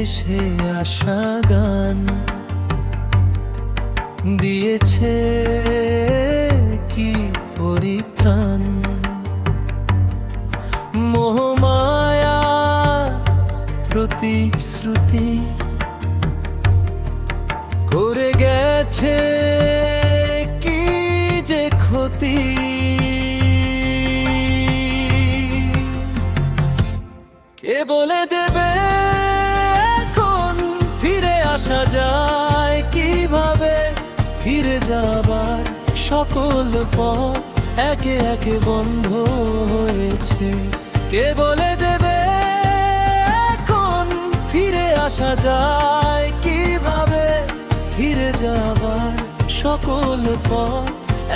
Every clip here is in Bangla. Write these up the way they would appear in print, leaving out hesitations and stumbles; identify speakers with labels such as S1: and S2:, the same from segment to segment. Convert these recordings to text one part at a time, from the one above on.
S1: ভেসে আসা গান দিয়েছে কি পরিত্রাণ। মোহমায়া প্রতিশ্রুতি করে গেছে কি যে ক্ষতি। কে বলে দেবে এখন ফিরে আসা যায় কিভাবে? ফিরে যাবার সকল পথ একে একে বন্ধ হয়েছে। কে বলে দেবে এখন ফিরে আসা যায় কিভাবে? ফিরে যাবার সকল পথ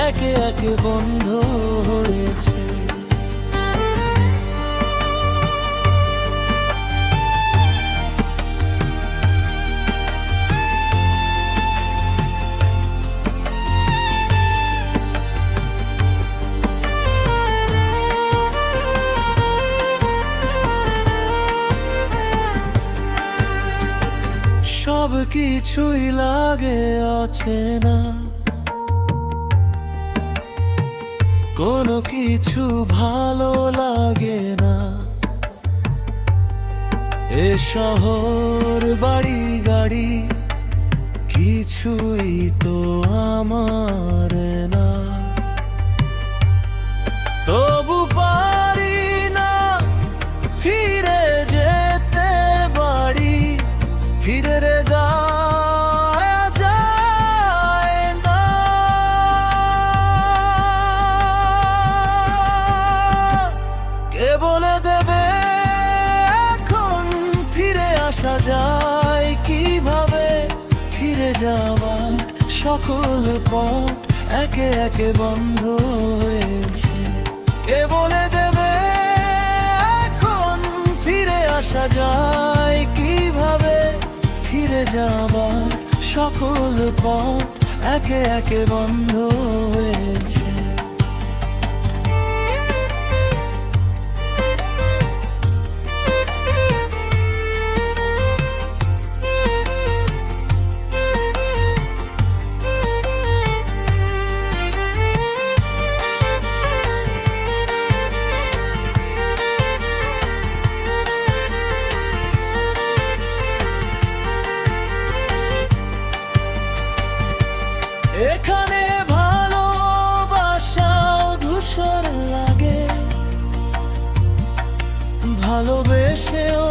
S1: একে একে বন্ধ হয়েছে। সব কিছুই লাগে অচেনা, কোনো কিছু ভালো লাগে না। এ শহর বাড়ি গাড়ি কিছুই তো আমার না। তবু পারি না ফিরে যেতে বাড়ি, ফিরে যাওয়া যায় না। কে বলে দেবে এখন ফিরে আসা যায় কিভাবে? ফিরে যাওয়ার সকল পথ একে একে বন্ধ হয়েছে। কে বলে দেবে এখন ফিরে আসা যায় কিভাবে? ফিরে যাবার সকল পথ একে একে বন্ধ হয়েছে। এখানে ভালোবাসাও ধূসর লাগে, ভালোবেসেও